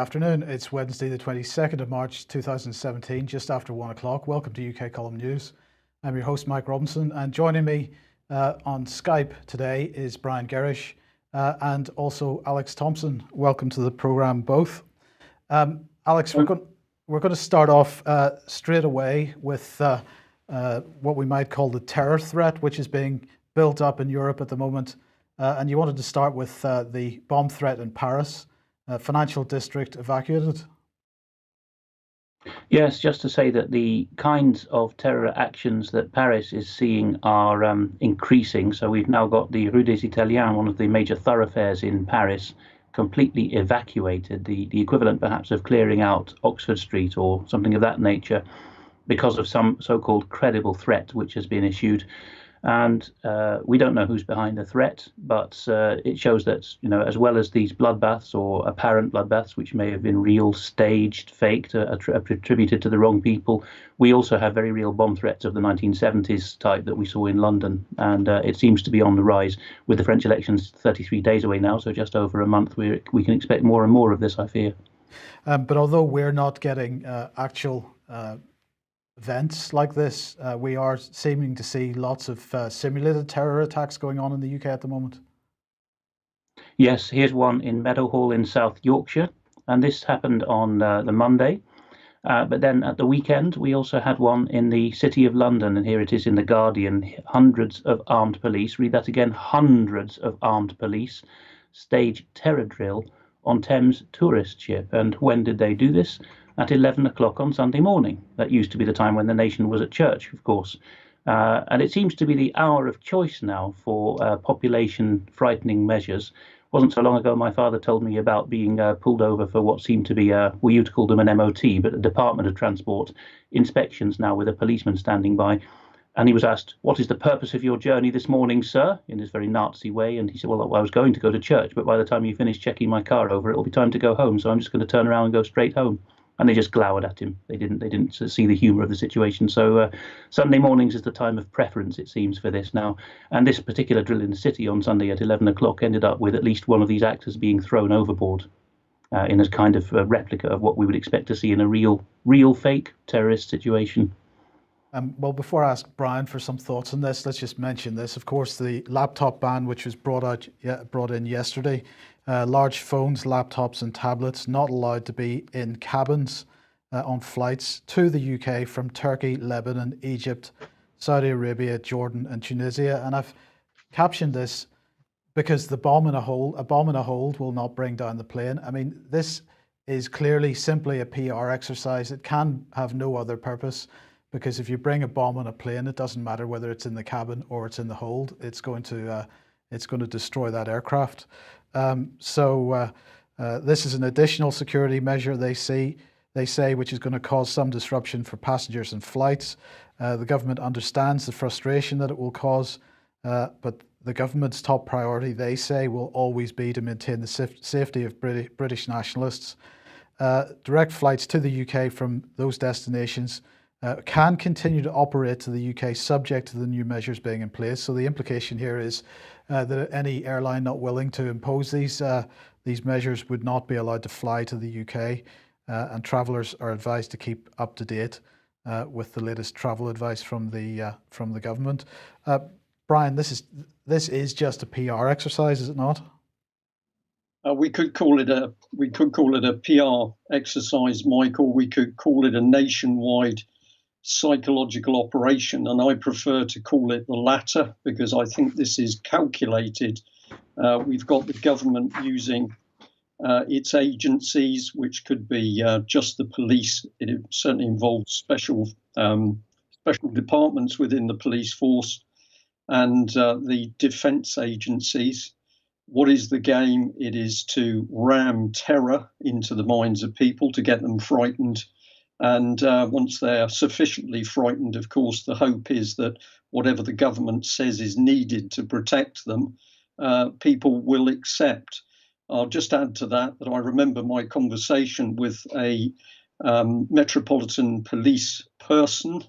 afternoon. It's Wednesday, the 22nd of March 2017, just after 1 o'clock. Welcome to UK Column News. I'm your host, Mike Robinson, and joining me on Skype today is Brian Gerrish and also Alex Thompson. Welcome to the programme, both. Alex, we're going to start off straight away with what we might call the terror threat, which is being built up in Europe at the moment. And you wanted to start with the bomb threat in Paris. Financial district evacuated? Yes, just to say that the kinds of terror actions that Paris is seeing are increasing. So we've now got the Rue des Italiens, one of the major thoroughfares in Paris, completely evacuated, the equivalent perhaps of clearing out Oxford Street or something of that nature, because of some so-called credible threat which has been issued. And we don't know who's behind the threat, but it shows that, as well as these bloodbaths or apparent bloodbaths, which may have been real, staged, faked, attributed to the wrong people, we also have very real bomb threats of the 1970s type that we saw in London. And it seems to be on the rise with the French elections 33 days away now, so just over a month. We can expect more and more of this, I fear. But although we're not getting actual events like this, we are seeming to see lots of simulated terror attacks going on in the UK at the moment. Yes, here's one in Meadowhall in South Yorkshire, and this happened on the Monday. But then at the weekend, we also had one in the City of London, and here it is in The Guardian. Hundreds of armed police, read that again, hundreds of armed police stage terror drill on Thames tourist ship. And when did they do this? At 11 o'clock on Sunday morning. That used to be the time when the nation was at church, of course. And it seems to be the hour of choice now for population frightening measures. Wasn't so long ago my father told me about being pulled over for what seemed to be, we used to call them an MOT, but a Department of Transport inspections now with a policeman standing by. And he was asked, "What is the purpose of your journey this morning, sir?" in this very Nazi way. And he said, "Well, I was going to go to church, but by the time you finish checking my car over, it'll be time to go home. So I'm just going to turn around and go straight home." And they just glowered at him. They didn't see the humour of the situation. So Sunday mornings is the time of preference, it seems, for this now. And this particular drill in the city on Sunday at 11 o'clock ended up with at least one of these actors being thrown overboard in a kind of replica of what we would expect to see in a real fake terrorist situation. Well, before I ask Brian for some thoughts on this, let's just mention this. Of course, the laptop ban, which was brought in yesterday, large phones, laptops and tablets not allowed to be in cabins on flights to the UK from Turkey, Lebanon, Egypt, Saudi Arabia, Jordan and Tunisia. And I've captioned this because a bomb in a hold will not bring down the plane. I mean, this is clearly simply a PR exercise. It can have no other purpose, because if you bring a bomb on a plane, it doesn't matter whether it's in the cabin or it's in the hold. It's going to destroy that aircraft. So this is an additional security measure they say, which is going to cause some disruption for passengers and flights. The government understands the frustration that it will cause, but the government's top priority, they say, will always be to maintain the safety of British nationalists. Direct flights to the UK from those destinations can continue to operate to the UK subject to the new measures being in place. So the implication here is that any airline not willing to impose these measures would not be allowed to fly to the UK, and travellers are advised to keep up to date with the latest travel advice from the government. Brian, this is just a PR exercise, is it not? We could call it a PR exercise, Mike, or we could call it a nationwide psychological operation, and I prefer to call it the latter, because I think this is calculated. We've got the government using its agencies, which could be just the police. It certainly involves special departments within the police force, and the defence agencies. What is the game? It is to ram terror into the minds of people, to get them frightened. And once they're sufficiently frightened, of course, the hope is that whatever the government says is needed to protect them, people will accept. I'll just add to that I remember my conversation with a Metropolitan Police person.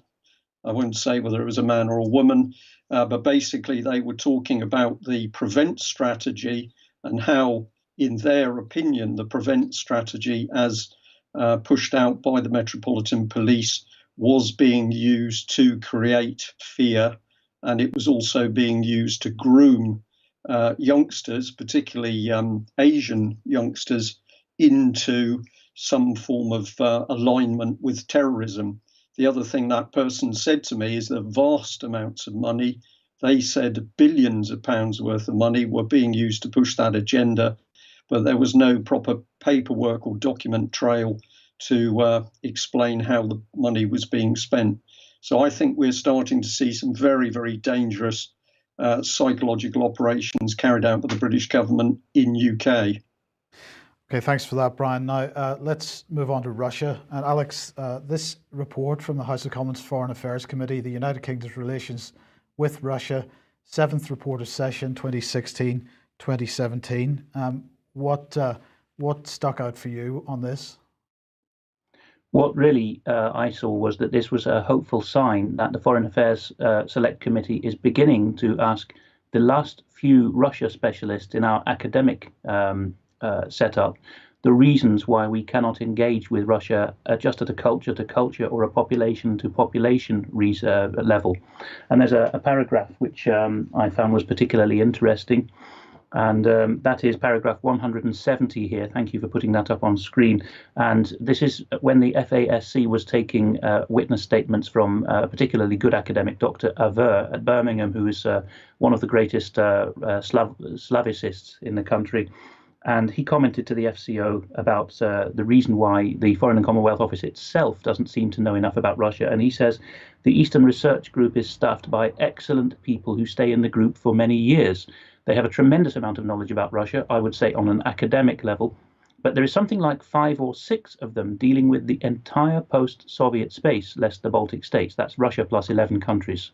I won't say whether it was a man or a woman, but basically they were talking about the prevent strategy and how in their opinion, the prevent strategy as pushed out by the Metropolitan Police was being used to create fear, and it was also being used to groom youngsters, particularly Asian youngsters, into some form of alignment with terrorism. The other thing that person said to me is that vast amounts of money, they said billions of pounds worth of money, were being used to push that agenda, but there was no proper paperwork or document trail to explain how the money was being spent. So I think we're starting to see some very, very dangerous psychological operations carried out by the British government in UK. Okay, thanks for that, Brian. Now, let's move on to Russia. And Alex, this report from the House of Commons Foreign Affairs Committee, the United Kingdom's relations with Russia, 7th report of session 2016-2017. What stuck out for you on this? What really I saw was that this was a hopeful sign that the Foreign Affairs Select Committee is beginning to ask the last few Russia specialists in our academic setup the reasons why we cannot engage with Russia just at a culture to culture or a population to population level. And there's a paragraph which I found was particularly interesting. And that is paragraph 170 here. Thank you for putting that up on screen. And this is when the FASC was taking witness statements from a particularly good academic, Dr. Aver at Birmingham, who is one of the greatest Slavicists in the country. And he commented to the FCO about the reason why the Foreign and Commonwealth Office itself doesn't seem to know enough about Russia. And he says the Eastern Research Group is staffed by excellent people who stay in the group for many years. They have a tremendous amount of knowledge about Russia, I would say, on an academic level. But there is something like 5 or 6 of them dealing with the entire post-Soviet space, less the Baltic states. That's Russia plus 11 countries.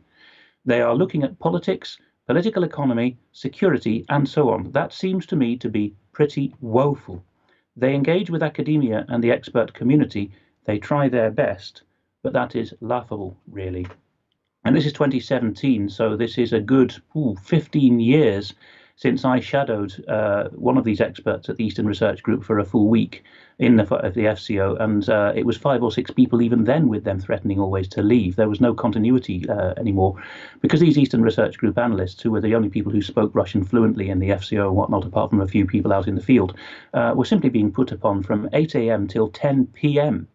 They are looking at politics, political economy, security, and so on. That seems to me to be pretty woeful. They engage with academia and the expert community. They try their best, but that is laughable, really. And this is 2017, so this is a good 15 years since I shadowed one of these experts at the Eastern Research Group for a full week in the FCO, and it was 5 or 6 people even then, with them threatening always to leave. There was no continuity anymore, because these Eastern Research Group analysts, who were the only people who spoke Russian fluently in the FCO and whatnot, apart from a few people out in the field, were simply being put upon from 8 a.m. till 10 p.m.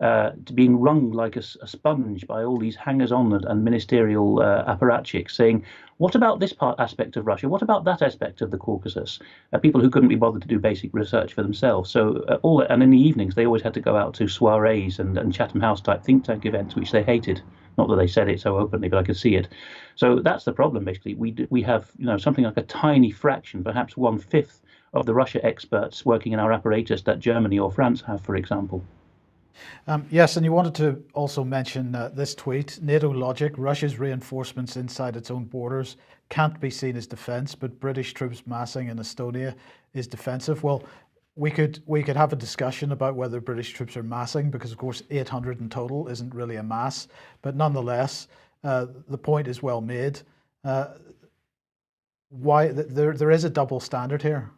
To being wrung like a sponge by all these hangers-on and ministerial apparatchiks saying, what about this aspect of Russia? What about that aspect of the Caucasus? People who couldn't be bothered to do basic research for themselves. So and in the evenings, they always had to go out to soirees and Chatham House type think tank events, which they hated. Not that they said it so openly, but I could see it. So that's the problem, basically. We have something like a tiny fraction, perhaps 1/5 of the Russia experts working in our apparatus that Germany or France have, for example. Yes, and you wanted to also mention this tweet: NATO logic, Russia's reinforcements inside its own borders can't be seen as defence, but British troops massing in Estonia is defensive. Well, we could have a discussion about whether British troops are massing, because of course 800 in total isn't really a mass, but nonetheless, the point is well made. Why there is a double standard here?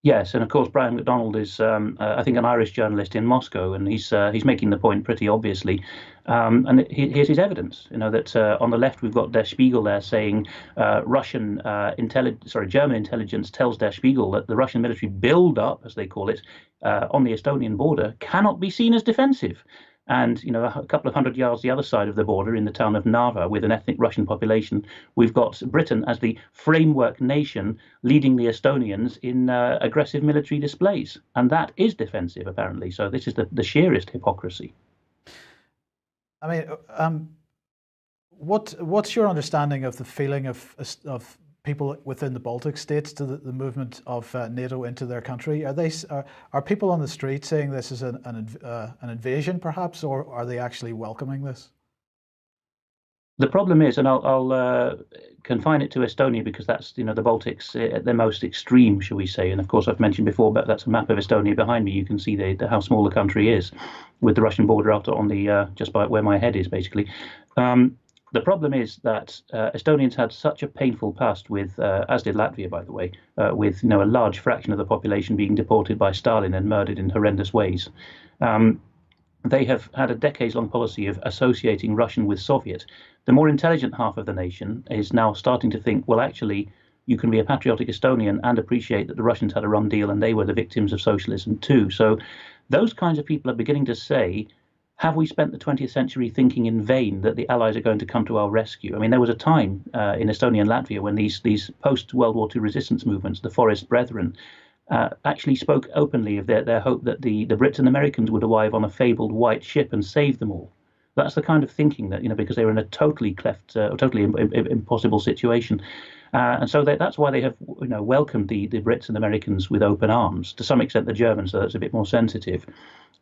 Yes, and of course Brian McDonald is, I think, an Irish journalist in Moscow, and he's making the point pretty obviously. And here's his evidence. That on the left we've got Der Spiegel there saying German intelligence tells Der Spiegel that the Russian military build-up, as they call it, on the Estonian border cannot be seen as defensive. And, a couple of 100 yards the other side of the border, in the town of Narva, with an ethnic Russian population, we've got Britain as the framework nation leading the Estonians in aggressive military displays. And that is defensive, apparently. So this is the sheerest hypocrisy. I mean, what's your understanding of the feeling of people within the Baltic states to the movement of NATO into their country? Are people on the street saying this is an invasion, perhaps, or are they actually welcoming this? The problem is, and I'll confine it to Estonia because that's the Baltics at their most extreme, shall we say? And of course, I've mentioned before, but that's a map of Estonia behind me. You can see how small the country is, with the Russian border out on the just by where my head is, basically. The problem is that Estonians had such a painful past with, as did Latvia, by the way, with a large fraction of the population being deported by Stalin and murdered in horrendous ways. They have had a decades-long policy of associating Russian with Soviet. The more intelligent half of the nation is now starting to think, well, actually, you can be a patriotic Estonian and appreciate that the Russians had a rum deal and they were the victims of socialism too. So those kinds of people are beginning to say, have we spent the 20th century thinking in vain that the Allies are going to come to our rescue? I mean, there was a time in Estonia and Latvia when these post-World War II resistance movements, the Forest Brethren, actually spoke openly of their hope that the Brits and Americans would arrive on a fabled white ship and save them all. That's the kind of thinking that, because they were in a totally totally impossible situation. And so that's why they have welcomed the Brits and Americans with open arms. To some extent, the Germans, so that's a bit more sensitive.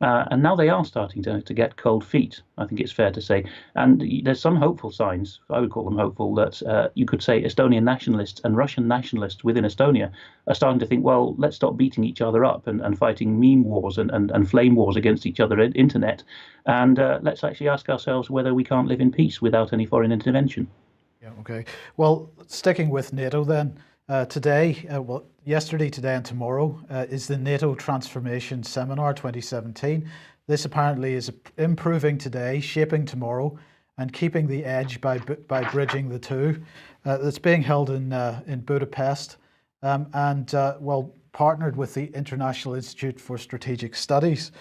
And now they are starting to get cold feet, I think it's fair to say. And there's some hopeful signs, I would call them hopeful, that you could say Estonian nationalists and Russian nationalists within Estonia are starting to think, well, let's stop beating each other up and fighting meme wars and flame wars against each other on the internet. And let's actually ask ourselves whether we can't live in peace without any foreign intervention. Yeah, okay. Well, sticking with NATO then, yesterday, today and tomorrow is the NATO Transformation Seminar 2017. This apparently is improving today, shaping tomorrow, and keeping the edge by bridging the two. It's being held in Budapest partnered with the International Institute for Strategic Studies.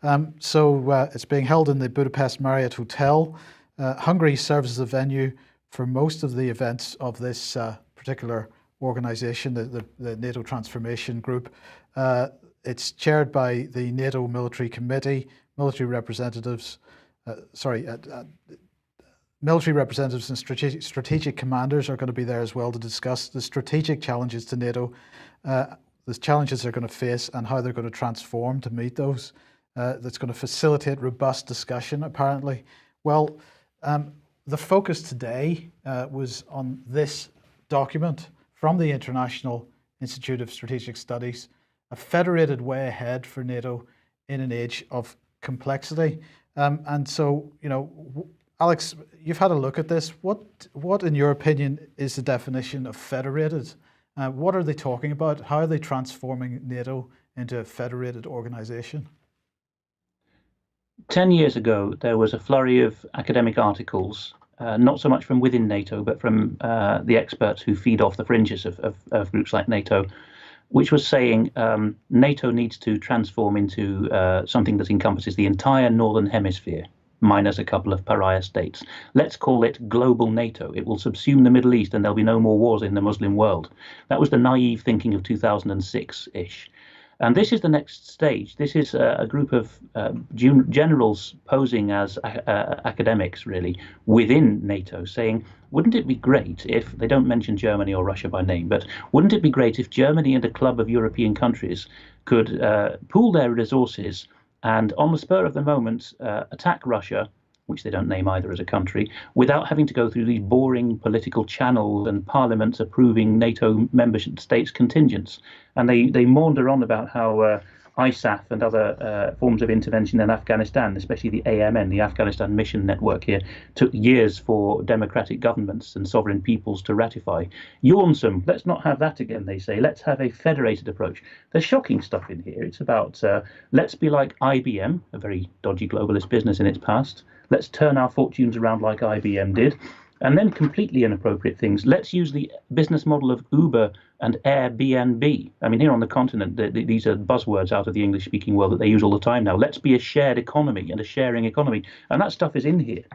It's being held in the Budapest Marriott Hotel. Hungary serves as a venue for most of the events of this particular organization, the NATO Transformation Group. It's chaired by the NATO Military Committee. Military representatives and strategic commanders are going to be there as well to discuss the strategic challenges to NATO, the challenges they're going to face and how they're going to transform to meet those. That's going to facilitate robust discussion, apparently. Well, the focus today was on this document from the International Institute of Strategic Studies, a federated way ahead for NATO in an age of complexity. Alex, you've had a look at this. What, in your opinion, is the definition of federated? What are they talking about? How are they transforming NATO into a federated organization? 10 years ago, there was a flurry of academic articles, not so much from within NATO, but from the experts who feed off the fringes of groups like NATO, which was saying NATO needs to transform into something that encompasses the entire Northern Hemisphere, minus a couple of pariah states. Let's call it global NATO. It will subsume the Middle East and there'll be no more wars in the Muslim world. That was the naive thinking of 2006-ish. And this is the next stage. This is a group of generals posing as academics, really, within NATO, saying, wouldn't it be great if, they don't mention Germany or Russia by name, but wouldn't it be great if Germany and a club of European countries could pool their resources and, on the spur of the moment, attack Russia, which they don't name either as a country, without having to go through these boring political channels and parliaments approving NATO membership states' contingents. And they maunder on about how ISAF and other forms of intervention in Afghanistan, especially the AMN, the Afghanistan Mission Network here, took years for democratic governments and sovereign peoples to ratify. Yawnsome, let's not have that again, they say. Let's have a federated approach. There's shocking stuff in here. It's about, let's be like IBM, a very dodgy globalist business in its past. Let's turn our fortunes around like IBM did. And then completely inappropriate things. Let's use the business model of Uber and Airbnb. I mean, here on the continent, these are buzzwords out of the English-speaking world that they use all the time now. Let's be a shared economy and a sharing economy. And that stuff is in here.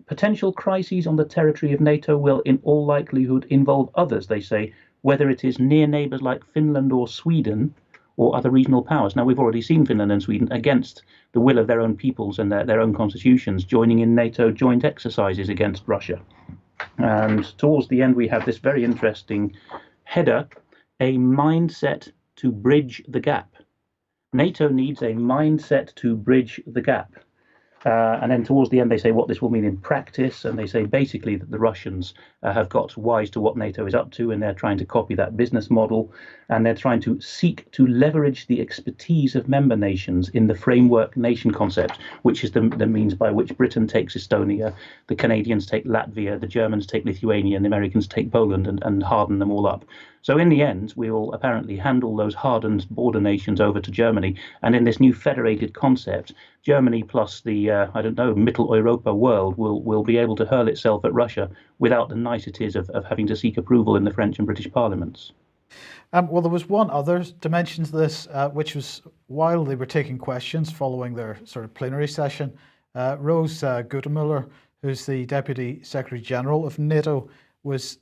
Potential crises on the territory of NATO will, in all likelihood, involve others, they say, whether it is near neighbours like Finland or Sweden or other regional powers. Now, we've already seen Finland and Sweden, against the will of their own peoples and their own constitutions, joining in NATO joint exercises against Russia. And towards the end, we have this very interesting header, a mindset to bridge the gap. NATO needs a mindset to bridge the gap. And then towards the end, they say what this will mean in practice. And they say basically that the Russians have got wise to what NATO is up to, and they're trying to copy that business model. And they're trying to seek to leverage the expertise of member nations in the framework nation concept, which is the means by which Britain takes Estonia, the Canadians take Latvia, the Germans take Lithuania, and the Americans take Poland, and harden them all up. So in the end, we will apparently handle those hardened border nations over to Germany. And in this new federated concept, Germany plus the, Middle Europa world will be able to hurl itself at Russia without the niceties of having to seek approval in the French and British parliaments. Well, there was one other dimension to this, which was while they were taking questions following their sort of plenary session, Rose Guttemüller, who's the Deputy Secretary General of NATO, was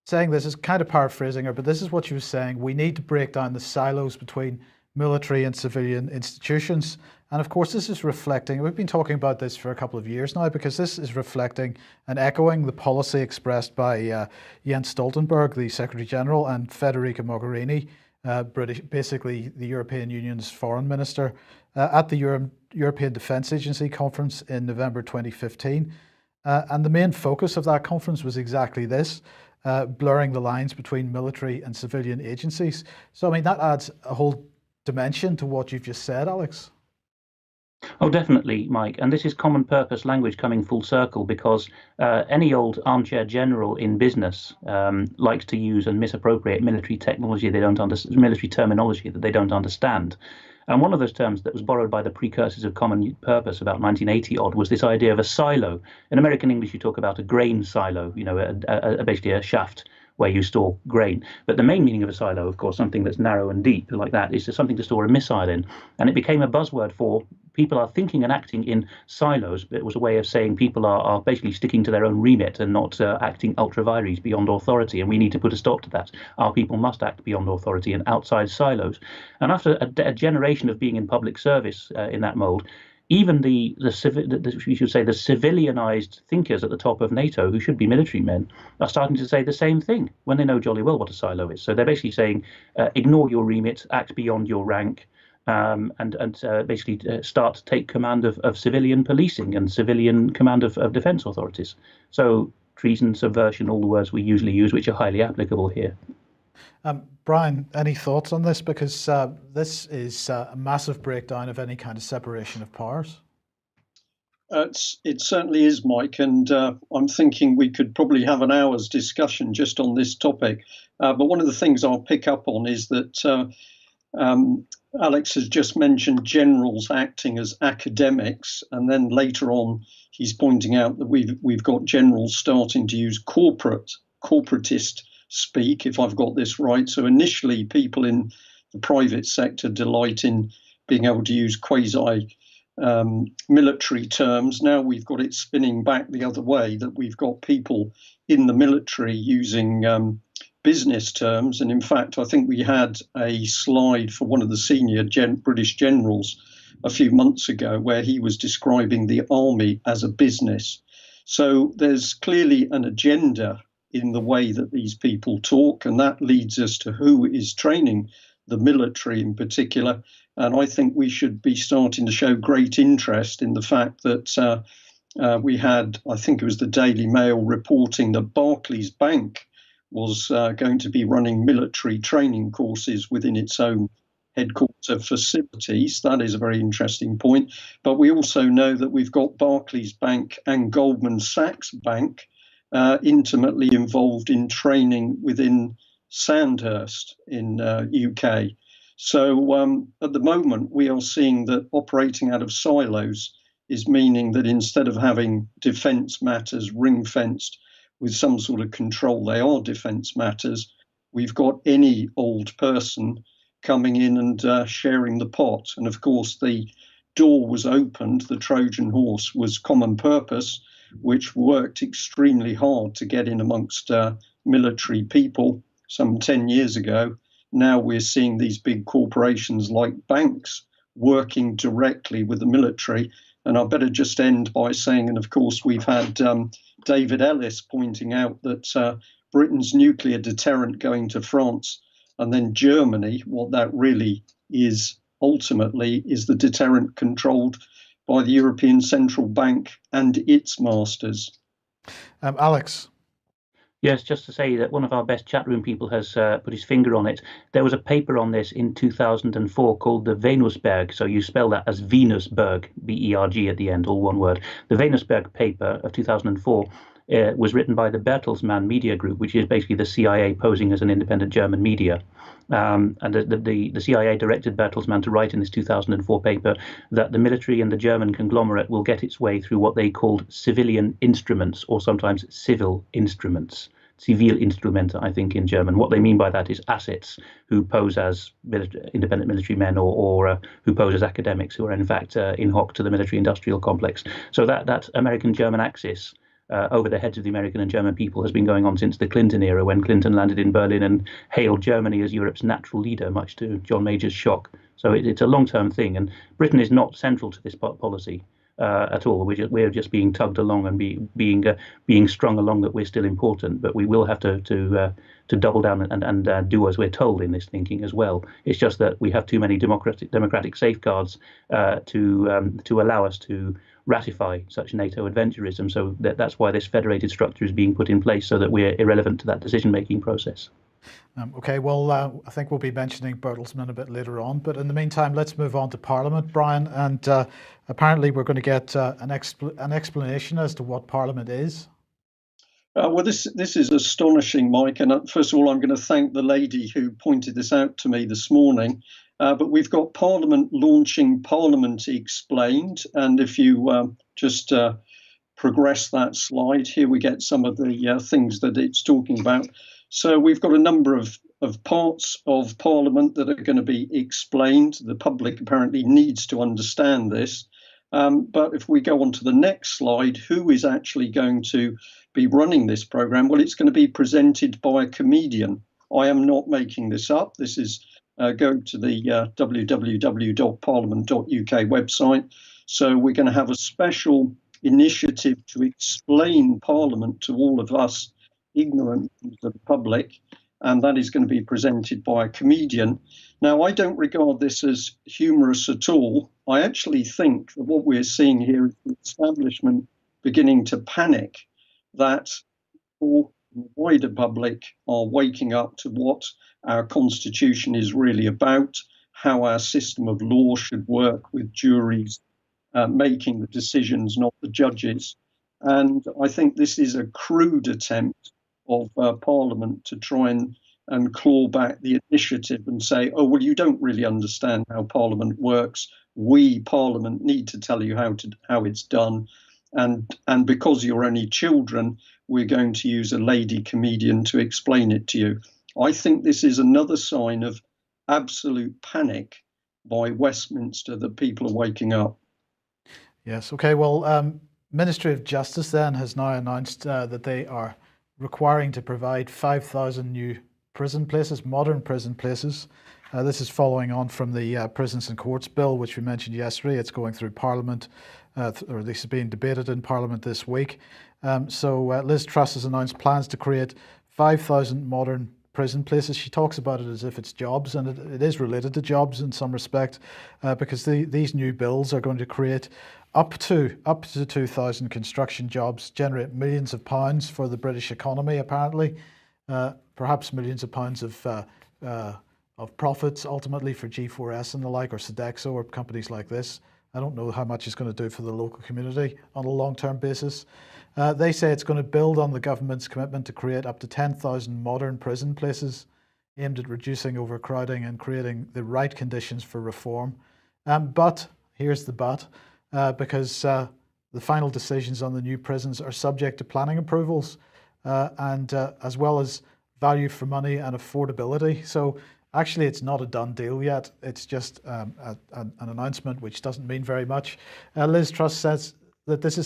saying, this is kind of paraphrasing her, but this is what she was saying: we need to break down the silos between military and civilian institutions. And of course, this is reflecting, we've been talking about this for a couple of years now, because this is reflecting and echoing the policy expressed by Jens Stoltenberg, the Secretary General, and Federica Mogherini, basically the European Union's foreign minister, at the European Defence Agency conference in November 2015. And the main focus of that conference was exactly this: blurring the lines between military and civilian agencies. So, I mean, that adds a whole dimension to what you've just said, Alex. Oh, definitely, Mike. And this is common purpose language coming full circle, because any old armchair general in business likes to use and misappropriate military technology they don't understand, military terminology that they don't understand. And one of those terms that was borrowed by the precursors of common purpose about 1980 odd was this idea of a silo. In American English, you talk about a grain silo, basically a shaft where you store grain. But the main meaning of a silo, of course, something that's narrow and deep like that, is something to store a missile in. And it became a buzzword for people are thinking and acting in silos. But it was a way of saying people are basically sticking to their own remit and not acting ultra vires beyond authority. And we need to put a stop to that. Our people must act beyond authority and outside silos. And after a generation of being in public service in that mold, even the civilianized thinkers at the top of NATO, who should be military men, are starting to say the same thing when they know jolly well what a silo is. So they're basically saying, ignore your remit, act beyond your rank, and basically start to take command of civilian policing and civilian command of defense authorities. So treason, subversion, all the words we usually use, which are highly applicable here. Brian, any thoughts on this? Because this is a massive breakdown of any kind of separation of powers. It certainly is, Mike, and I'm thinking we could probably have an hour's discussion just on this topic. But one of the things I'll pick up on is that Alex has just mentioned generals acting as academics, and then later on he's pointing out that we've got generals starting to use corporatist speak, if I've got this right. So initially, people in the private sector delight in being able to use quasi military terms. Now we've got it spinning back the other way, that we've got people in the military using business terms. And in fact, I think we had a slide for one of the senior British generals a few months ago where he was describing the army as a business. So there's clearly an agenda in the way that these people talk, and that leads us to who is training the military in particular. And I think we should be starting to show great interest in the fact that we had, I think it was the Daily Mail reporting that Barclays Bank was going to be running military training courses within its own headquarter facilities. That is a very interesting point. But we also know that we've got Barclays Bank and Goldman Sachs Bank intimately involved in training within Sandhurst in UK. So at the moment, we are seeing that operating out of silos is meaning that instead of having defence matters ring-fenced with some sort of control, they are defence matters. We've got any old person coming in and sharing the pot. And of course, the door was opened. The Trojan horse was common purpose, which worked extremely hard to get in amongst military people some 10 years ago. Now we're seeing these big corporations like banks working directly with the military. And I better just end by saying, and of course, we've had David Ellis pointing out that Britain's nuclear deterrent going to France and then Germany, what that really is ultimately is the deterrent controlled by the European Central Bank and its masters. Alex. Yes, just to say that one of our best chat room people has put his finger on it. There was a paper on this in 2004 called the Venusberg. So you spell that as Venusberg, B-E-R-G at the end, all one word. The Venusberg paper of 2004 was written by the Bertelsmann Media Group, which is basically the CIA posing as an independent German media. And the CIA directed Bertelsmann to write in this 2004 paper that the military and the German conglomerate will get its way through what they called civilian instruments, or sometimes civil instruments. Zivilinstrumente, I think, in German. What they mean by that is assets who pose as independent military men or who pose as academics who are in fact in hoc to the military-industrial complex. So that American-German axis over the heads of the American and German people has been going on since the Clinton era, when Clinton landed in Berlin and hailed Germany as Europe's natural leader, much to John Major's shock. So it's a long-term thing, and Britain is not central to this policy at all. We're just being tugged along and being strung along that we're still important, but we will have to double down and do as we're told in this thinking as well. It's just that we have too many democratic safeguards to allow us to ratify such NATO adventurism. So that's why this federated structure is being put in place, so that we're irrelevant to that decision-making process. Okay, well, I think we'll be mentioning Bertelsmann a bit later on, but in the meantime, let's move on to Parliament, Brian. And apparently we're going to get an explanation as to what Parliament is. Well, this is astonishing, Mike. And first of all, I'm going to thank the lady who pointed this out to me this morning. But we've got Parliament launching Parliament Explained. And if you just progress that slide, here we get some of the things that it's talking about. So we've got a number of parts of Parliament that are going to be explained. The public apparently needs to understand this. But if we go on to the next slide, who is actually going to be running this programme? Well, it's going to be presented by a comedian. I am not making this up. This is go to the www.parliament.uk website. So we're going to have a special initiative to explain Parliament to all of us ignorant to the public, and that is going to be presented by a comedian. Now, I don't regard this as humorous at all. I actually think that what we're seeing here is the establishment beginning to panic that all the wider public are waking up to what our constitution is really about, how our system of law should work, with juries making the decisions, not the judges. And I think this is a crude attempt of Parliament to try and claw back the initiative and say, oh, well, you don't really understand how Parliament works. We, Parliament, need to tell you how it's done. And because you're only children, we're going to use a lady comedian to explain it to you. I think this is another sign of absolute panic by Westminster that people are waking up. Yes. Okay. Well, Ministry of Justice then has now announced that they are requiring to provide 5,000 new prison places, modern prison places. This is following on from the Prisons and Courts Bill, which we mentioned yesterday. It's going through Parliament, or this is being debated in Parliament this week. So Liz Truss has announced plans to create 5,000 modern prison places. She talks about it as if it's jobs, and it is related to jobs in some respect, because these new bills are going to create up to 2,000 construction jobs, generate millions of pounds for the British economy, apparently, perhaps millions of pounds of profits ultimately for G4S and the like, or Sodexo, or companies like this. I don't know how much it's going to do for the local community on a long-term basis. They say it's going to build on the government's commitment to create up to 10,000 modern prison places aimed at reducing overcrowding and creating the right conditions for reform. But here's the but. Because the final decisions on the new prisons are subject to planning approvals and as well as value for money and affordability. So actually it's not a done deal yet. It's just an announcement which doesn't mean very much. Liz Truss says that this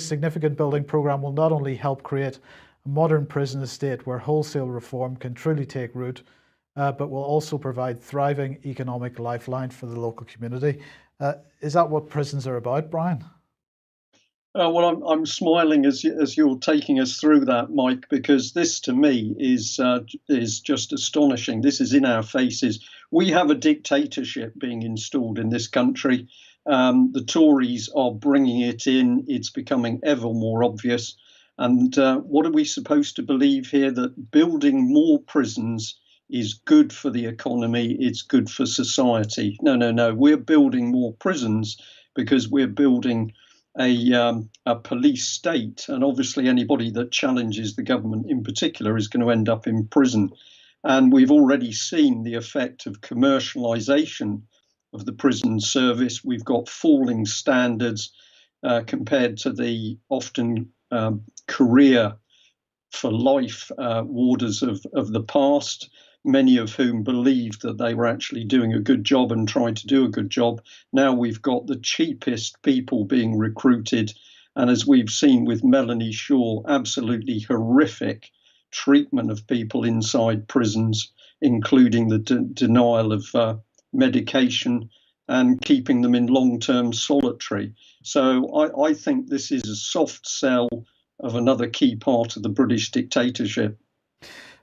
significant building programme will not only help create a modern prison estate where wholesale reform can truly take root, but will also provide thriving economic lifeline for the local community. Is that what prisons are about, Brian? Well, I'm smiling as you're taking us through that, Mike, because this to me is just astonishing. This is in our faces. We have a dictatorship being installed in this country. The Tories are bringing it in. It's becoming ever more obvious. And what are we supposed to believe here? That building more prisons is good for the economy, it's good for society. No, no, no. We're building more prisons because we're building a police state. And obviously, anybody that challenges the government in particular is going to end up in prison. And we've already seen the effect of commercialisation of the prison service. We've got falling standards compared to the often career for life warders of the past, many of whom believed that they were actually doing a good job and trying to do a good job. Now we've got the cheapest people being recruited. And as we've seen with Melanie Shaw, absolutely horrific treatment of people inside prisons, including the denial of medication and keeping them in long-term solitary. So I think this is a soft sell of another key part of the British dictatorship.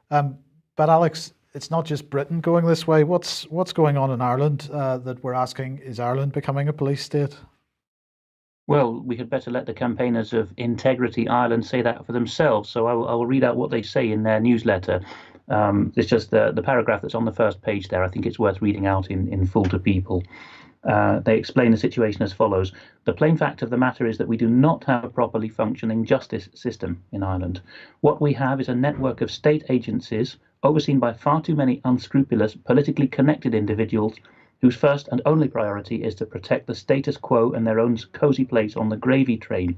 But Alex, it's not just Britain going this way. What's going on in Ireland that we're asking, is Ireland becoming a police state? Well, we had better let the campaigners of Integrity Ireland say that for themselves. So I will read out what they say in their newsletter. It's just the paragraph that's on the first page there. I think it's worth reading out in full to people. They explain the situation as follows. The plain fact of the matter is that we do not have a properly functioning justice system in Ireland. What we have is a network of state agencies overseen by far too many unscrupulous, politically connected individuals whose first and only priority is to protect the status quo and their own cosy place on the gravy train.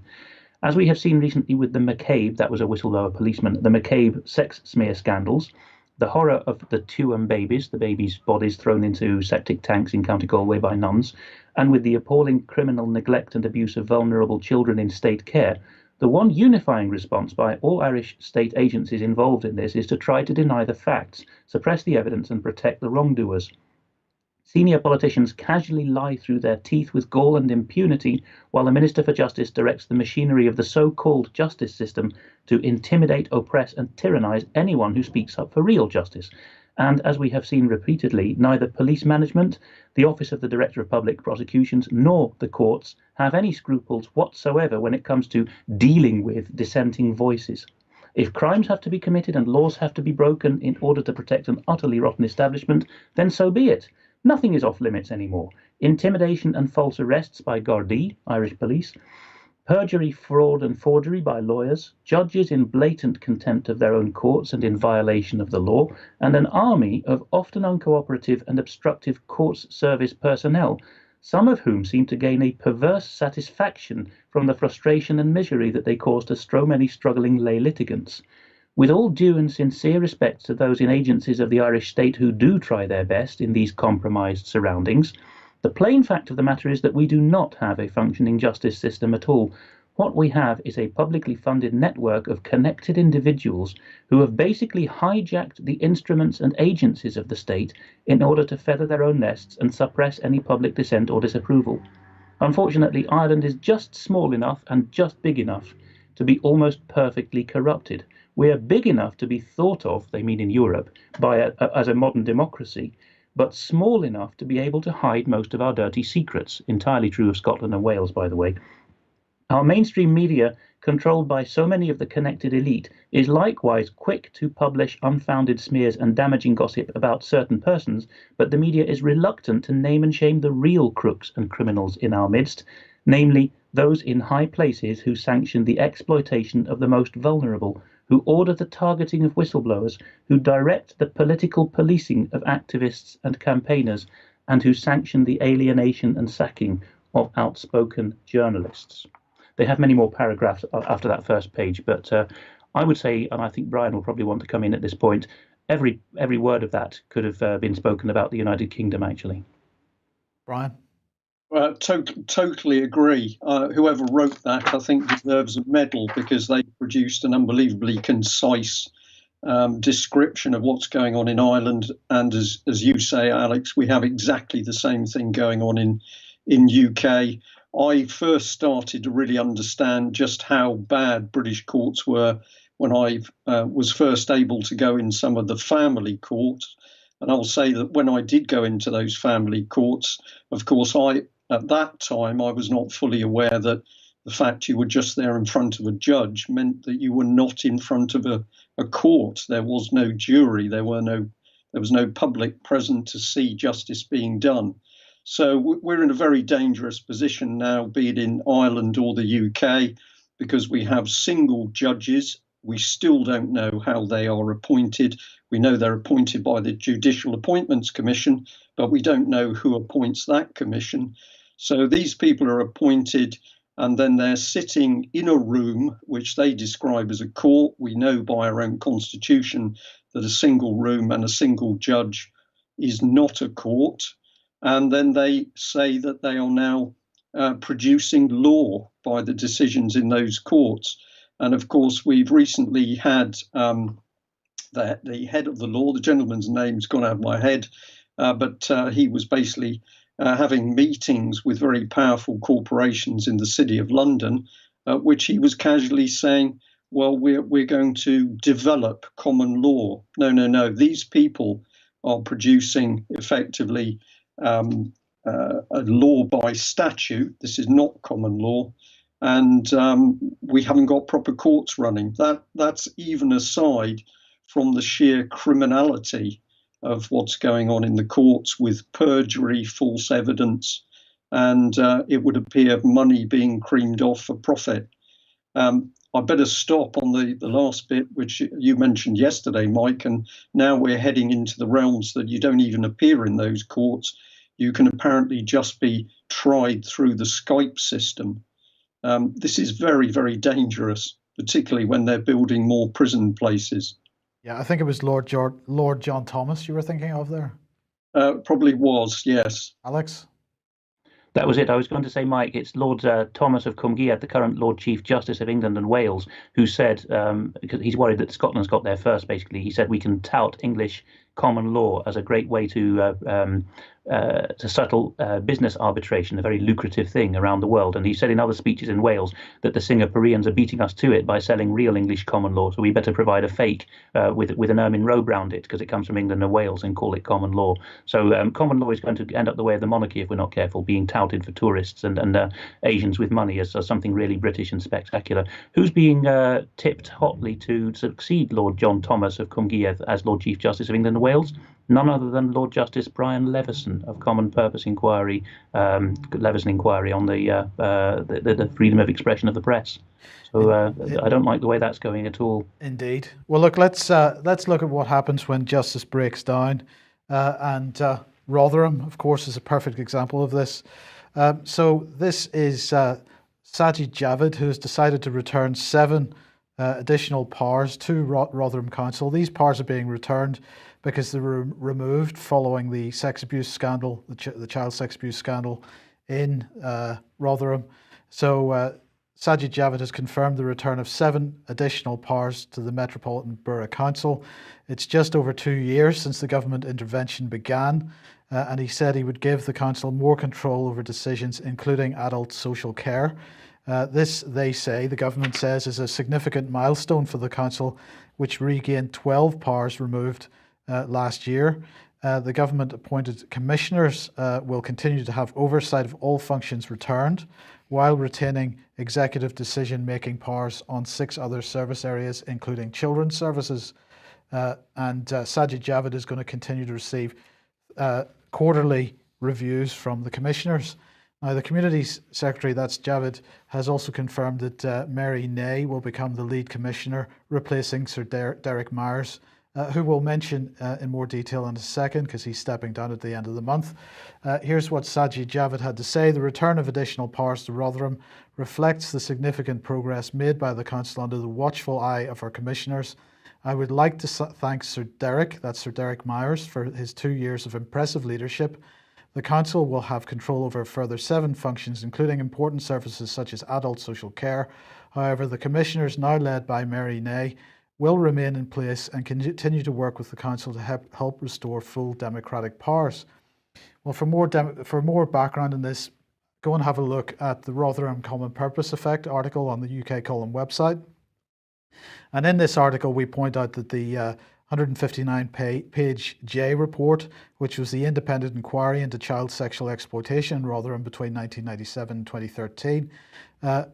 As we have seen recently with the McCabe, that was a whistleblower policeman, the McCabe sex smear scandals, the horror of the Tuam babies, the babies' bodies thrown into septic tanks in County Galway by nuns, and with the appalling criminal neglect and abuse of vulnerable children in state care, the one unifying response by all Irish state agencies involved in this is to try to deny the facts, suppress the evidence, and protect the wrongdoers. Senior politicians casually lie through their teeth with gall and impunity, while the Minister for Justice directs the machinery of the so-called justice system to intimidate, oppress, and tyrannize anyone who speaks up for real justice. And as we have seen repeatedly, neither police management, the Office of the Director of Public Prosecutions, nor the courts have any scruples whatsoever when it comes to dealing with dissenting voices. If crimes have to be committed and laws have to be broken in order to protect an utterly rotten establishment, then so be it. Nothing is off limits anymore. Intimidation and false arrests by Gardaí, Irish police, perjury, fraud and forgery by lawyers, judges in blatant contempt of their own courts and in violation of the law, and an army of often uncooperative and obstructive courts service personnel, some of whom seem to gain a perverse satisfaction from the frustration and misery that they cause to so many struggling lay litigants. With all due and sincere respect to those in agencies of the Irish state who do try their best in these compromised surroundings, the plain fact of the matter is that we do not have a functioning justice system at all. What we have is a publicly funded network of connected individuals who have basically hijacked the instruments and agencies of the state in order to feather their own nests and suppress any public dissent or disapproval. Unfortunately, Ireland is just small enough and just big enough to be almost perfectly corrupted. We are big enough to be thought of, they mean in Europe, as a modern democracy, but small enough to be able to hide most of our dirty secrets. Entirely true of Scotland and Wales, by the way. Our mainstream media, controlled by so many of the connected elite, is likewise quick to publish unfounded smears and damaging gossip about certain persons, but the media is reluctant to name and shame the real crooks and criminals in our midst, namely those in high places who sanction the exploitation of the most vulnerable, who order the targeting of whistleblowers, who direct the political policing of activists and campaigners, and who sanction the alienation and sacking of outspoken journalists. They have many more paragraphs after that first page, but I would say, and I think Brian will probably want to come in at this point, every word of that could have been spoken about the United Kingdom, actually. Brian? Totally agree. Whoever wrote that, I think, deserves a medal because they produced an unbelievably concise description of what's going on in Ireland. And as you say, Alex, we have exactly the same thing going on in UK. I first started to really understand just how bad British courts were when I was first able to go in some of the family courts. And I'll say that when I did go into those family courts, of course, I at that time, I was not fully aware that the fact you were just there in front of a judge meant that you were not in front of a court. There was no jury. There was no public present to see justice being done. So we're in a very dangerous position now, be it in Ireland or the UK, because we have single judges. We still don't know how they are appointed. We know they're appointed by the Judicial Appointments Commission, but we don't know who appoints that commission. So these people are appointed and then they're sitting in a room which they describe as a court. We know by our own constitution that a single room and a single judge is not a court. And then they say that they are now producing law by the decisions in those courts. And of course, we've recently had the head of the law, the gentleman's name's gone out of my head, but he was basically having meetings with very powerful corporations in the City of London, which he was casually saying, well, we're going to develop common law. No. These people are producing effectively a law by statute. This is not common law. And we haven't got proper courts running. That's even aside from the sheer criminality of what's going on in the courts with perjury, false evidence, and it would appear money being creamed off for profit. I better stop on the last bit, which you mentioned yesterday, Mike, and now we're heading into the realms that you don't even appear in those courts. You can apparently just be tried through the Skype system. This is very, very dangerous, particularly when they're building more prison places. Yeah, I think it was Lord John Thomas you were thinking of there. Probably was, yes. Alex? That was it. I was going to say, Mike, it's Lord Thomas of Cumghiad, the current Lord Chief Justice of England and Wales, who said, because he's worried that Scotland's got there first, basically, he said we can tout English common law as a great way to settle business arbitration, a very lucrative thing around the world. And he said in other speeches in Wales that the Singaporeans are beating us to it by selling real English common law. So we better provide a fake with an ermine robe round it because it comes from England and Wales and call it common law. So common law is going to end up the way of the monarchy if we're not careful, being touted for tourists and Asians with money as something really British and spectacular. Who's being tipped hotly to succeed Lord John Thomas of Cumghiad as Lord Chief Justice of England and Wales? None other than Lord Justice Brian Leveson of Common Purpose Inquiry, Leveson Inquiry on the freedom of expression of the press. So I don't like the way that's going at all. Indeed. Well, look, let's look at what happens when justice breaks down, and Rotherham, of course, is a perfect example of this. So this is Sajid Javid, who has decided to return 7 additional powers to Rotherham Council. These powers are being returned because they were removed following the sex abuse scandal, the child sex abuse scandal in Rotherham. So Sajid Javid has confirmed the return of 7 additional powers to the Metropolitan Borough Council. It's just over 2 years since the government intervention began, and he said he would give the council more control over decisions, including adult social care. This, they say, the government says, is a significant milestone for the council, which regained 12 powers removed last year. The government appointed commissioners will continue to have oversight of all functions returned, while retaining executive decision-making powers on 6 other service areas, including children's services. And Sajid Javid is going to continue to receive quarterly reviews from the commissioners. Now, the Communities Secretary, that's Javid, has also confirmed that Mary Ney will become the lead commissioner, replacing Sir Derek Myers, who we'll mention in more detail in a second because he's stepping down at the end of the month. Here's what Sajid Javid had to say. The return of additional powers to Rotherham reflects the significant progress made by the council under the watchful eye of our commissioners. I would like to thank Sir Derek, that's Sir Derek Myers, for his 2 years of impressive leadership. The council will have control over a further 7 functions, including important services such as adult social care. However, the commissioners, now led by Mary Ney, will remain in place and continue to work with the council to help restore full democratic powers. Well, for more background on this, go and have a look at the Rotherham Common Purpose Effect article on the UK Column website. And in this article, we point out that the 159-page J report, which was the independent inquiry into child sexual exploitation in Rotherham between 1997 and 2013,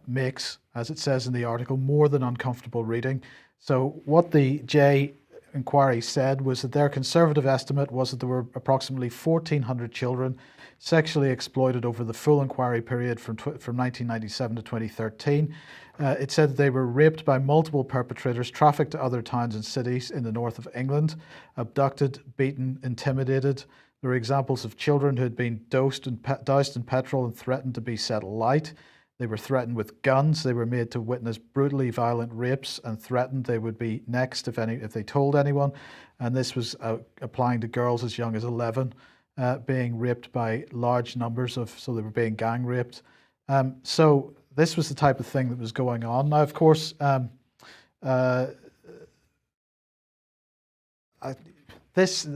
makes, as it says in the article, more than uncomfortable reading. So what the J inquiry said was that their conservative estimate was that there were approximately 1,400 children sexually exploited over the full inquiry period from 1997 to 2013. It said that they were raped by multiple perpetrators, trafficked to other towns and cities in the north of England, abducted, beaten, intimidated. There were examples of children who had been doused in petrol and threatened to be set alight. They were threatened with guns. They were made to witness brutally violent rapes and threatened they would be next if they told anyone. And this was applying to girls as young as 11, being raped by large numbers so they were being gang raped. So this was the type of thing that was going on. Now, of course, this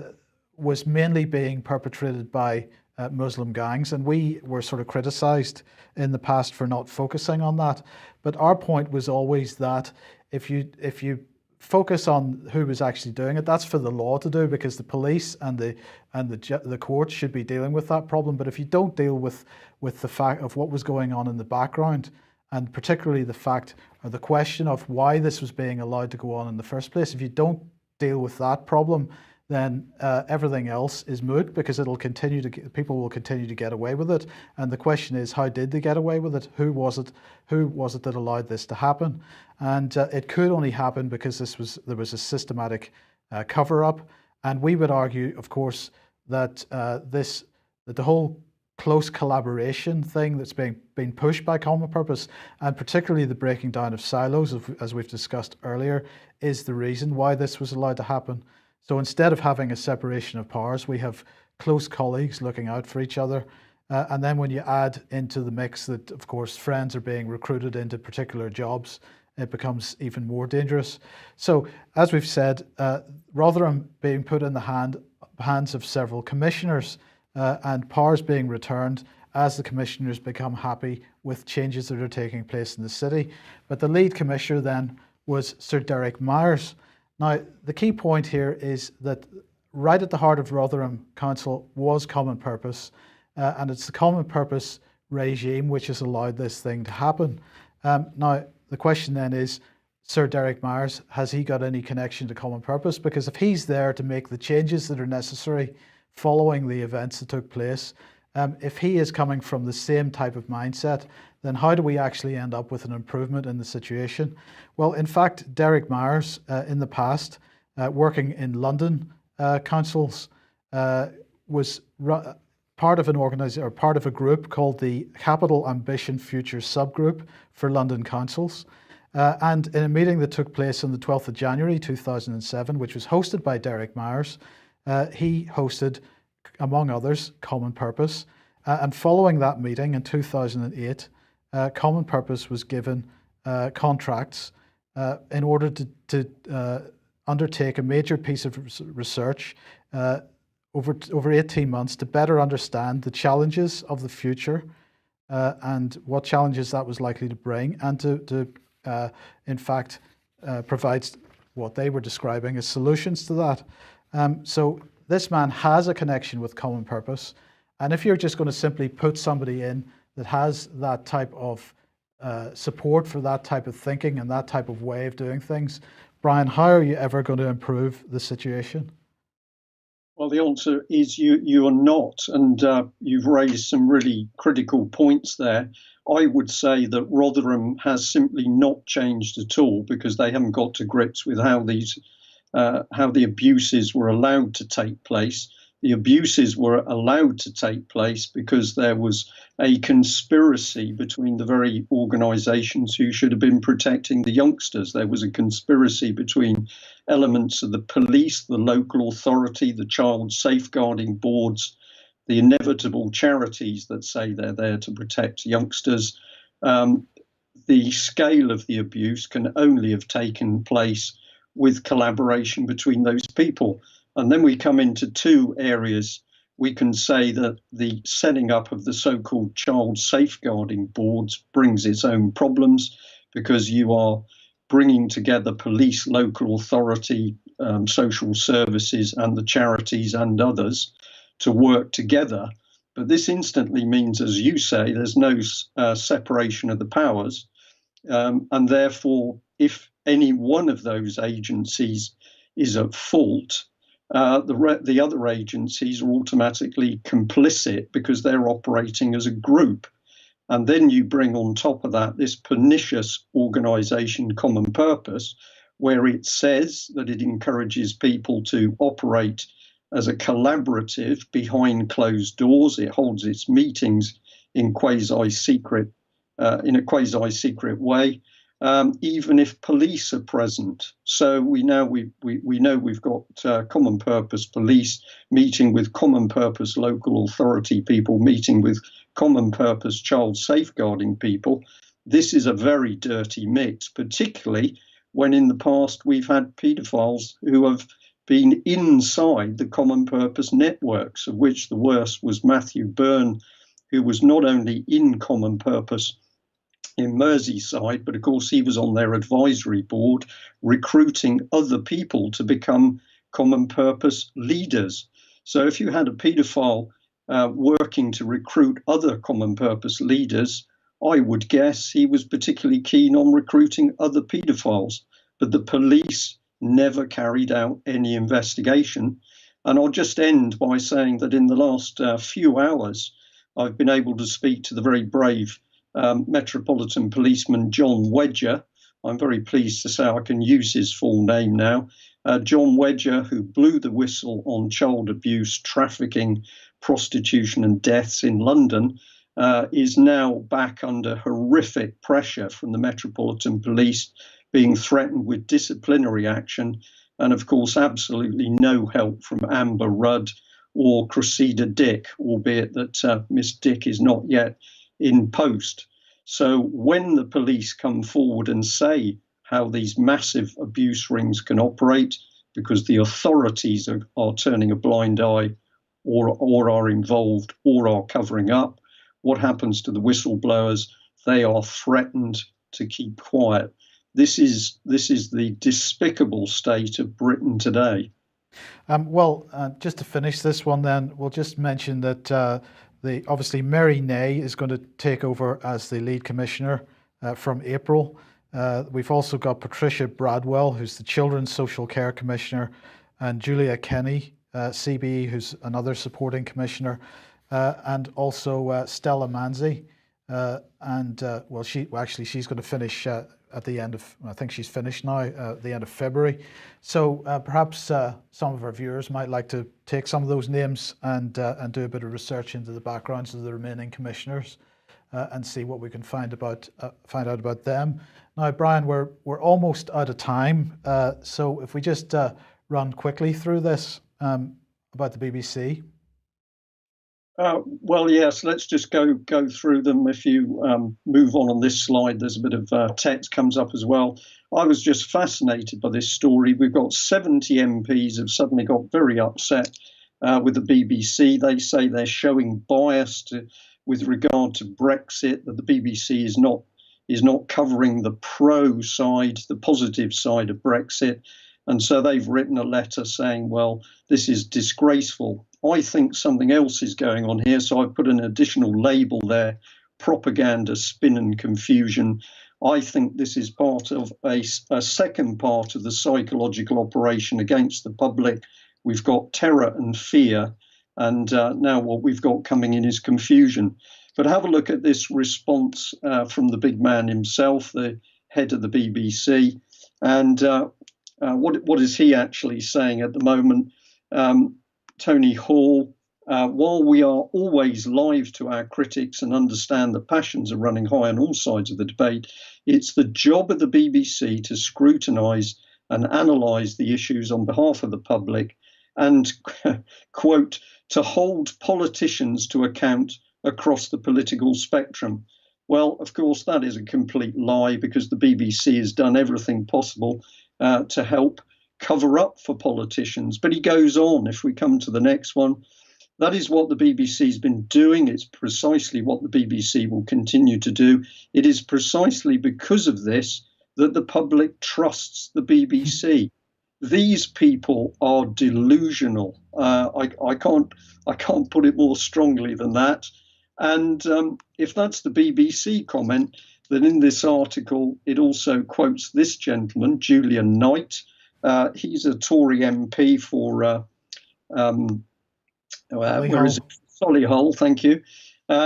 was mainly being perpetrated by Muslim gangs, and we were sort of criticized in the past for not focusing on that. But our point was always that if you focus on who was actually doing it, that's for the law to do, because the police and the courts should be dealing with that problem. But if you don't deal with the fact of what was going on in the background, and particularly the fact or the question of why this was being allowed to go on in the first place, if you don't deal with that problem, then everything else is moot, because people will continue to get away with it. And the question is, how did they get away with it? Who was it that allowed this to happen? And it could only happen because there was a systematic cover-up. And we would argue, of course, that the whole close collaboration thing that's being pushed by Common Purpose, and particularly the breaking down of silos, as we've discussed earlier, is the reason why this was allowed to happen. So instead of having a separation of powers, we have close colleagues looking out for each other. And then when you add into the mix that, of course, friends are being recruited into particular jobs, it becomes even more dangerous. So, as we've said, Rotherham being put in the hands of several commissioners, and powers being returned as the commissioners become happy with changes that are taking place in the city. But the lead commissioner then was Sir Derek Myers. Now, the key point here is that right at the heart of Rotherham Council was Common Purpose, and it's the Common Purpose regime which has allowed this thing to happen. Now, the question then is, Sir Derek Myers, has he got any connection to Common Purpose? Because if he's there to make the changes that are necessary following the events that took place, if he is coming from the same type of mindset, then how do we actually end up with an improvement in the situation? Well, in fact, Derek Myers, in the past, working in London councils, was part of a group called the Capital Ambition Future Subgroup for London Councils. And in a meeting that took place on the 12th of January 2007, which was hosted by Derek Myers, he hosted, among others, Common Purpose. And following that meeting in 2008, Common Purpose was given contracts in order to undertake a major piece of research over 18 months to better understand the challenges of the future and what challenges that was likely to bring, and to in fact, provide what they were describing as solutions to that. So this man has a connection with Common Purpose. And if you're just going to simply put somebody in that has that type of support for that type of thinking and that type of way of doing things, Brian, how are you ever going to improve the situation? Well, the answer is you are not, and you've raised some really critical points there. I would say that Rotherham has simply not changed at all, because they haven't got to grips with how the abuses were allowed to take place. The abuses were allowed to take place because there was a conspiracy between the very organisations who should have been protecting the youngsters. There was a conspiracy between elements of the police, the local authority, the child safeguarding boards, the inevitable charities that say they're there to protect youngsters. The scale of the abuse can only have taken place with collaboration between those people. And then we come into two areas. We can say that the setting up of the so-called child safeguarding boards brings its own problems, because you are bringing together police, local authority, social services and the charities and others to work together. But this instantly means, as you say, there's no separation of the powers. And therefore, if any one of those agencies is at fault, the other agencies are automatically complicit because they're operating as a group. And then you bring on top of that this pernicious organisation, Common Purpose, where it says that it encourages people to operate as a collaborative behind closed doors. It holds its meetings in a quasi-secret way, even if police are present. So we know we've got Common Purpose police meeting with Common Purpose local authority people, meeting with Common Purpose child safeguarding people. This is a very dirty mix, particularly when in the past we've had paedophiles who have been inside the Common Purpose networks, of which the worst was Matthew Byrne, who was not only in Common Purpose in Merseyside, but of course he was on their advisory board recruiting other people to become Common Purpose leaders. So if you had a paedophile working to recruit other Common Purpose leaders, I would guess he was particularly keen on recruiting other paedophiles. But the police never carried out any investigation. And I'll just end by saying that in the last few hours, I've been able to speak to the very brave Metropolitan Policeman John Wedger. I'm very pleased to say I can use his full name now. John Wedger, who blew the whistle on child abuse, trafficking, prostitution and deaths in London, is now back under horrific pressure from the Metropolitan Police, being threatened with disciplinary action, and of course absolutely no help from Amber Rudd or Cressida Dick, albeit that Miss Dick is not yet in post. So when the police come forward and say how these massive abuse rings can operate because the authorities are turning a blind eye or are involved or are covering up, what happens to the whistleblowers? They are threatened to keep quiet. This is the despicable state of Britain today. Just to finish this one, then we'll just mention that obviously Mary Nay is going to take over as the lead commissioner from April. We've also got Patricia Bradwell, who's the Children's Social Care Commissioner, and Julia Kenny, CBE, who's another supporting commissioner, and also Stella Manzi. She's going to finish at the end of, I think she's finished now, the end of February. So perhaps some of our viewers might like to take some of those names and do a bit of research into the backgrounds of the remaining commissioners and see what we can find out about them. Now, Brian, we're almost out of time, so if we just run quickly through this about the BBC. Well, yes, let's just go through them. If you move on this slide, there's a bit of text comes up as well. I was just fascinated by this story. We've got 70 MPs have suddenly got very upset with the BBC. They say they're showing bias with regard to Brexit, that the BBC is not covering the pro side, the positive side of Brexit. And so they've written a letter saying, well, this is disgraceful. I think something else is going on here, so I've put an additional label there, propaganda, spin and confusion. I think this is part of a second part of the psychological operation against the public. We've got terror and fear, and now what we've got coming in is confusion. But have a look at this response from the big man himself, the head of the BBC, and what is he actually saying at the moment? Tony Hall, while we are always live to our critics and understand that passions are running high on all sides of the debate, it's the job of the BBC to scrutinise and analyse the issues on behalf of the public and, quote, to hold politicians to account across the political spectrum. Well, of course, that is a complete lie, because the BBC has done everything possible to help cover up for politicians. But he goes on, if we come to the next one, that is what the BBC has been doing. It's precisely what the BBC will continue to do. It is precisely because of this that the public trusts the BBC. these people are delusional. I can't put it more strongly than that. And if that's the BBC comment, then in this article it also quotes this gentleman, Julian Knight. He's a Tory MP for where is it? Solihull, thank you.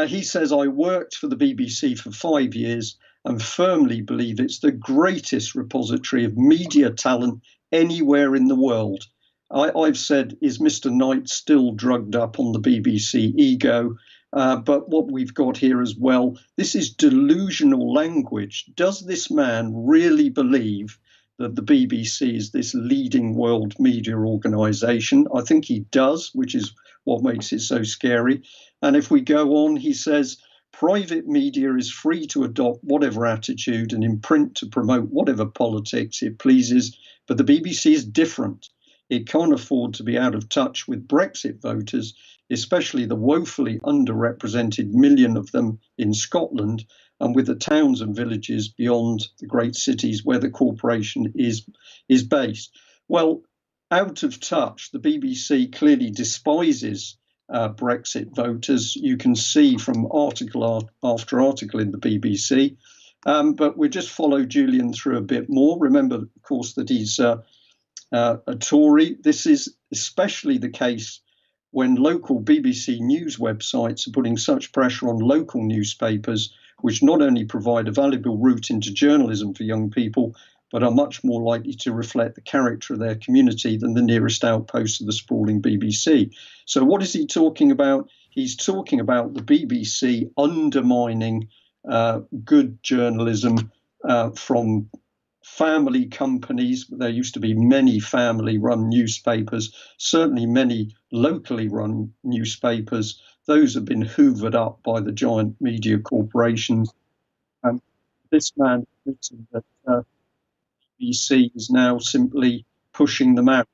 He says, I worked for the BBC for 5 years and firmly believe it's the greatest repository of media talent anywhere in the world. I've said, is Mr. Knight still drugged up on the BBC ego? But what we've got here as well, this is delusional language. Does this man really believe that the BBC is this leading world media organisation? I think he does, which is what makes it so scary. And if we go on, he says, private media is free to adopt whatever attitude and in print to promote whatever politics it pleases, but the BBC is different. It can't afford to be out of touch with Brexit voters, especially the woefully underrepresented million of them in Scotland, and with the towns and villages beyond the great cities where the corporation is based. Well, out of touch, the BBC clearly despises Brexit voters. You can see from article after article in the BBC. But we'll just follow Julian through a bit more. Remember, of course, that he's a Tory. This is especially the case when local BBC news websites are putting such pressure on local newspapers, which not only provide a valuable route into journalism for young people, but are much more likely to reflect the character of their community than the nearest outpost of the sprawling BBC. So what is he talking about? He's talking about the BBC undermining good journalism from family companies. There used to be many family-run newspapers, certainly many locally run newspapers. Those have been hoovered up by the giant media corporations. This man admitting that BBC is now simply pushing them out.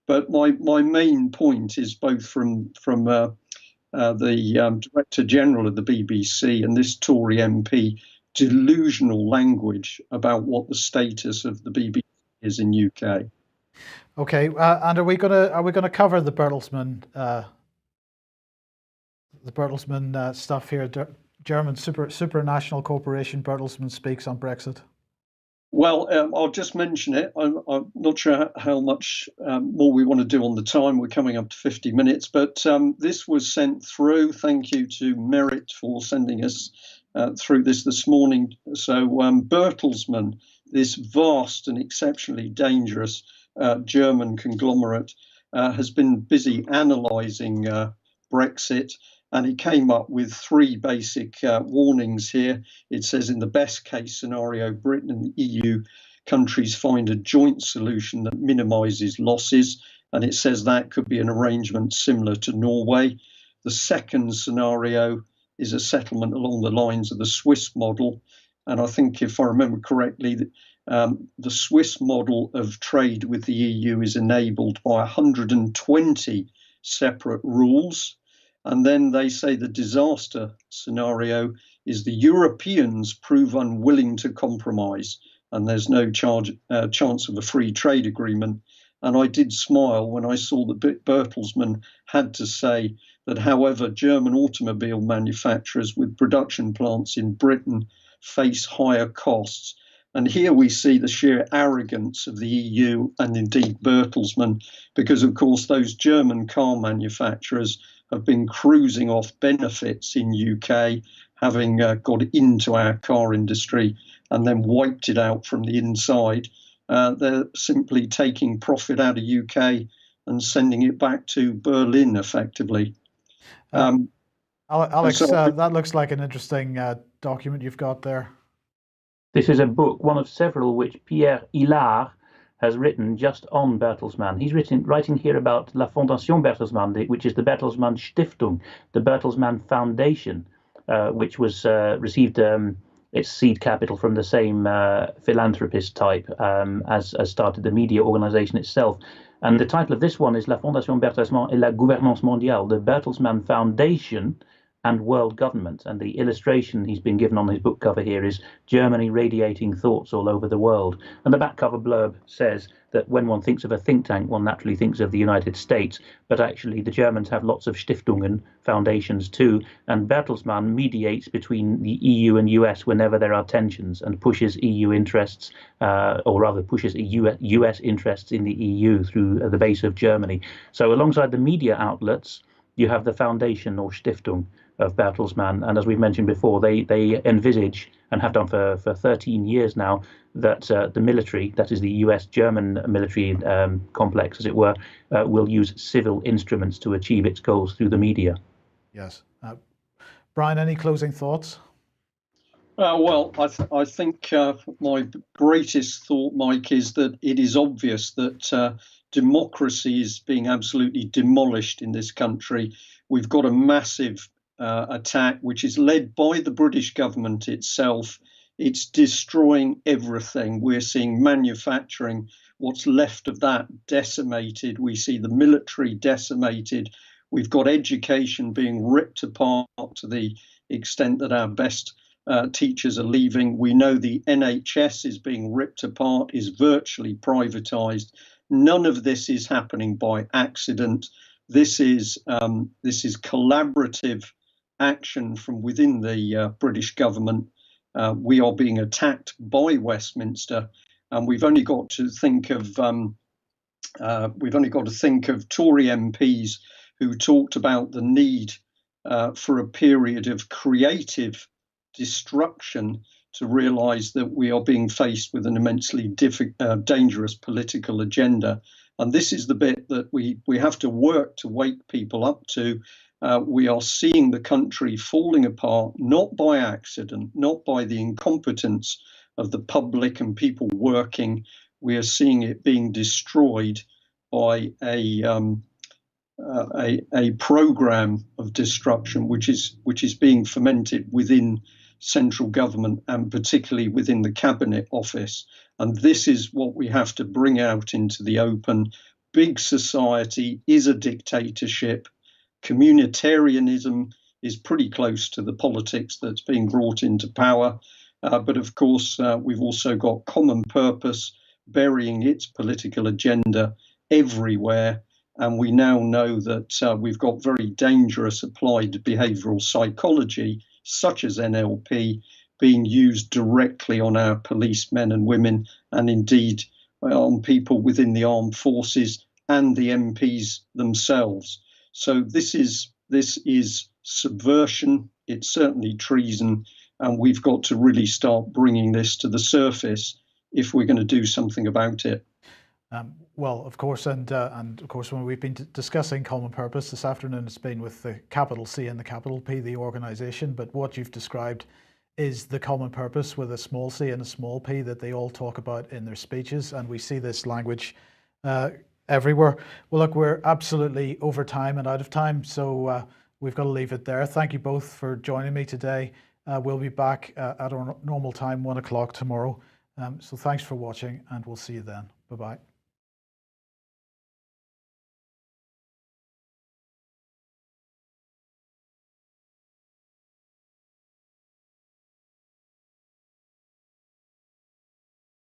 But my main point is both from the Director General of the BBC and this Tory MP delusional language about what the status of the BBC is in UK. Okay, and are we gonna cover the Bertelsmann stuff here? German supranational corporation Bertelsmann speaks on Brexit. Well, I'll just mention it. I'm not sure how much more we want to do on the time. We're coming up to 50 minutes, but this was sent through. Thank you to Merit for sending us through this morning. So Bertelsmann, this vast and exceptionally dangerous German conglomerate, has been busy analysing Brexit. And it came up with three basic warnings here. It says in the best case scenario, Britain and the EU countries find a joint solution that minimises losses. And it says that could be an arrangement similar to Norway. The second scenario is a settlement along the lines of the Swiss model. And I think if I remember correctly, the Swiss model of trade with the EU is enabled by 120 separate rules. And then they say the disaster scenario is the Europeans prove unwilling to compromise and there's no chance of a free trade agreement. And I did smile when I saw that Bertelsmann had to say that, however, German automobile manufacturers with production plants in Britain face higher costs. And here we see the sheer arrogance of the EU and indeed Bertelsmann, because, of course, those German car manufacturers have been cruising off benefits in UK, having got into our car industry and then wiped it out from the inside. They're simply taking profit out of UK and sending it back to Berlin, effectively. Alex, that looks like an interesting document you've got there. This is a book, one of several, which Pierre Hillard has written just on Bertelsmann. He's writing here about La Fondation Bertelsmann, which is the Bertelsmann Stiftung, the Bertelsmann Foundation, which was received its seed capital from the same philanthropist type as started the media organization itself. And the title of this one is La Fondation Bertelsmann et la Gouvernance Mondiale, the Bertelsmann Foundation and world government. And the illustration he's been given on his book cover here is Germany radiating thoughts all over the world. And the back cover blurb says that when one thinks of a think tank, one naturally thinks of the United States, but actually the Germans have lots of Stiftungen, foundations too, and Bertelsmann mediates between the EU and US whenever there are tensions and pushes EU interests, or rather pushes US interests in the EU through the base of Germany. So alongside the media outlets, you have the foundation or Stiftung of Bertelsmann. And as we've mentioned before, they envisage, and have done for 13 years now, that the military, that is the US-German military complex, as it were, will use civil instruments to achieve its goals through the media. Yes. Brian, any closing thoughts? Well, I think my greatest thought, Mike, is that it is obvious that democracy is being absolutely demolished in this country. We've got a massive attack, which is led by the British government itself. It's destroying everything. We're seeing manufacturing, what's left of that, decimated. We see the military decimated. We've got education being ripped apart to the extent that our best teachers are leaving. We know the NHS is being ripped apart, is virtually privatized. None of this is happening by accident. This is collaborative action from within the British government. We are being attacked by Westminster, and we've only got to think of Tory MPs who talked about the need for a period of creative destruction to realise that we are being faced with an immensely dangerous political agenda. And this is the bit that we have to work to wake people up to. We are seeing the country falling apart, not by accident, not by the incompetence of the public and people working. We are seeing it being destroyed by a program of destruction, which is being fomented within central government and particularly within the Cabinet Office. And this is what we have to bring out into the open. Big society is a dictatorship. Communitarianism is pretty close to the politics that's being brought into power. But of course, we've also got common purpose burying its political agenda everywhere. And we now know that we've got very dangerous applied behavioural psychology, such as NLP, being used directly on our policemen and women, and indeed on people within the armed forces and the MPs themselves. So this is subversion. It's certainly treason, and we've got to really start bringing this to the surface if we're going to do something about it. Well, of course, and of course, when we've been discussing common purpose this afternoon, it's been with the capital C and the capital P, the organisation. But what you've described is the common purpose with a small c and a small p that they all talk about in their speeches, and we see this language everywhere. Well, look, we're absolutely over time and out of time, so we've got to leave it there. Thank you both for joining me today. We'll be back at our normal time, 1 o'clock tomorrow. So thanks for watching, and we'll see you then. Bye-bye.